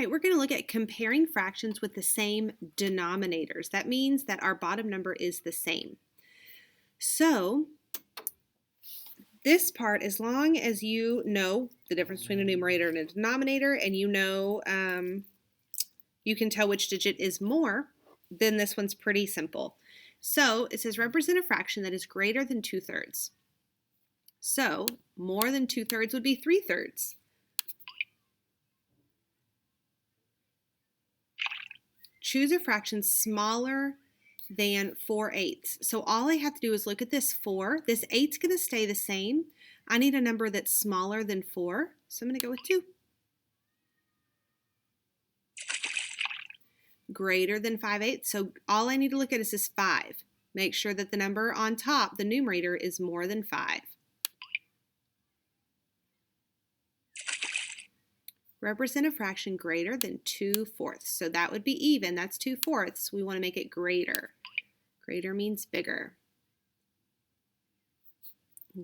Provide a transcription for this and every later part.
right, we're going to look at comparing fractions with the same denominators. That means that our bottom number is the same. So this part, as long as you know the difference between a numerator and a denominator, and you know you can tell which digit is more, then this one's pretty simple. So it says represent a fraction that is greater than 2/3. So more than 2/3 would be 3/3. Choose a fraction smaller than 4/8. So all I have to do is look at this 4. This 8's going to stay the same. I need a number that's smaller than 4, so I'm going to go with 2. Greater than 5/8. So all I need to look at is this 5. Make sure that the number on top, the numerator, is more than 5. Represent a fraction greater than 2/4. So that would be even. That's 2/4. We want to make it greater. Greater means bigger.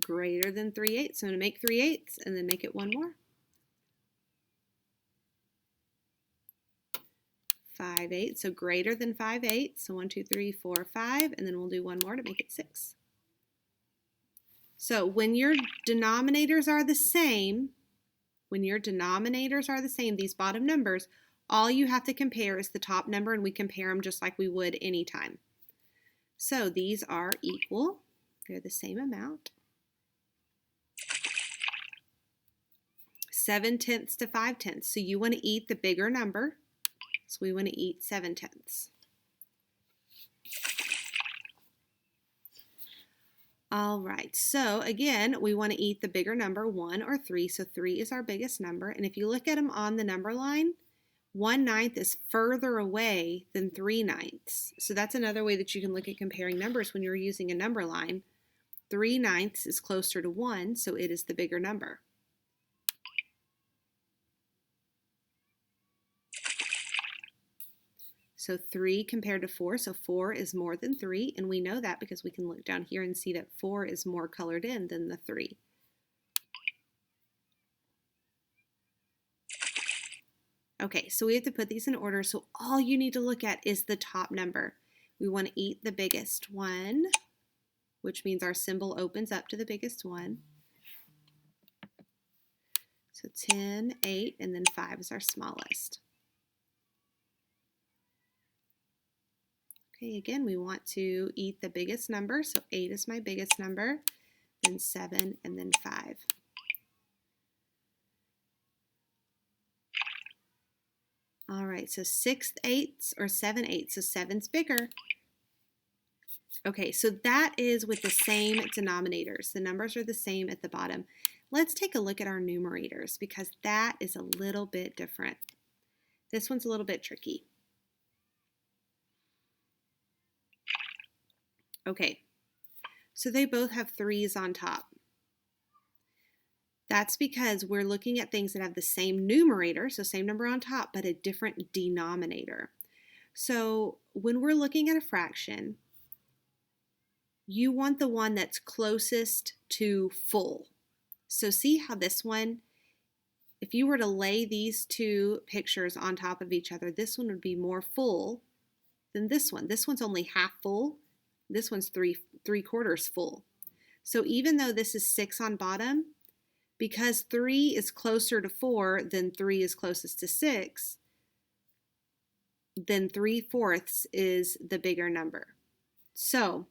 Greater than 3/8. So I'm going to make 3/8 and then make it one more. 5/8. So greater than 5/8. So 1, 2, 3, 4, 5. And then we'll do one more to make it 6. So when your denominators are the same, these bottom numbers, all you have to compare is the top number, and we compare them just like we would anytime. So these are equal. They're the same amount. 7/10 to 5/10. So you want to eat the bigger number. So we want to eat 7/10. All right, so again, we want to eat the bigger number, 1 or 3. So 3 is our biggest number. And if you look at them on the number line, 1/9 is further away than 3/9. So that's another way that you can look at comparing numbers when you're using a number line. 3/9 is closer to 1, so it is the bigger number. So 3 compared to 4, so 4 is more than 3, and we know that because we can look down here and see that 4 is more colored in than the 3. Okay, so we have to put these in order, so all you need to look at is the top number. We want to eat the biggest one, which means our symbol opens up to the biggest one. So 10, 8, and then 5 is our smallest. Okay, again, we want to eat the biggest number, so 8 is my biggest number, then 7, and then 5. All right, so 6/8 or 7/8, so 7's bigger. Okay, so that is with the same denominators. The numbers are the same at the bottom. Let's take a look at our numerators because that is a little bit different. This one's a little bit tricky. Okay, so they both have 3's on top. That's because we're looking at things that have the same numerator, so same number on top, but a different denominator. So when we're looking at a fraction, you want the one that's closest to full. So see how this one, if you were to lay these two pictures on top of each other, this one would be more full than this one. This one's only half full. This one's three-quarters full. So even though this is 6 on bottom, because 3 is closer to 4 than 3 is closest to 6, then 3/4 is the bigger number. So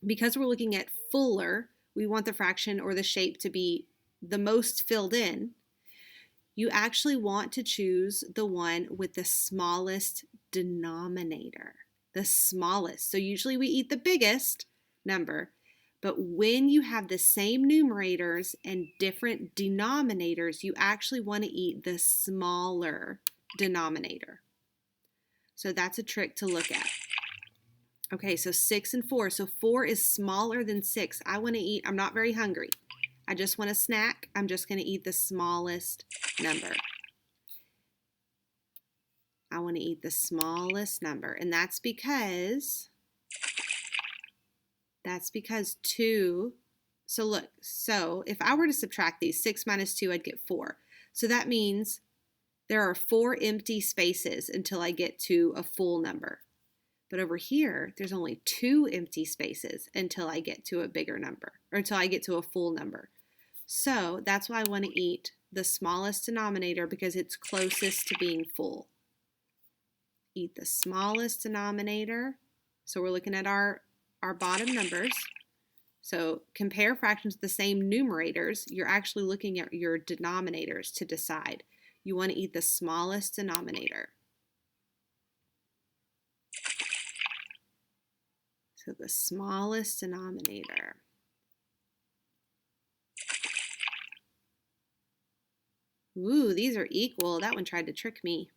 because we're looking at fuller, we want the fraction or the shape to be the most filled in. You actually want to choose the one with the smallest denominator. The smallest. So usually we eat the biggest number, but when you have the same numerators and different denominators, you actually want to eat the smaller denominator. So that's a trick to look at. Okay, so 6 and 4. So 4 is smaller than 6. I want to eat, I'm not very hungry. I just want a snack. I'm just going to eat the smallest number. I want to eat the smallest number. And that's because 2, so look, so if I were to subtract these, 6 minus 2, I'd get 4. So that means there are 4 empty spaces until I get to a full number. But over here, there's only 2 empty spaces until I get to a bigger number, or until I get to a full number. So that's why I want to eat the smallest denominator, because it's closest to being full. Eat the smallest denominator. So we're looking at our bottom numbers. So compare fractions with the same numerators. You're actually looking at your denominators to decide. You want to eat the smallest denominator. So the smallest denominator. Ooh, these are equal. That one tried to trick me.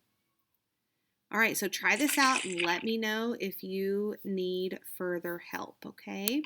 All right, so try this out and let me know if you need further help, okay?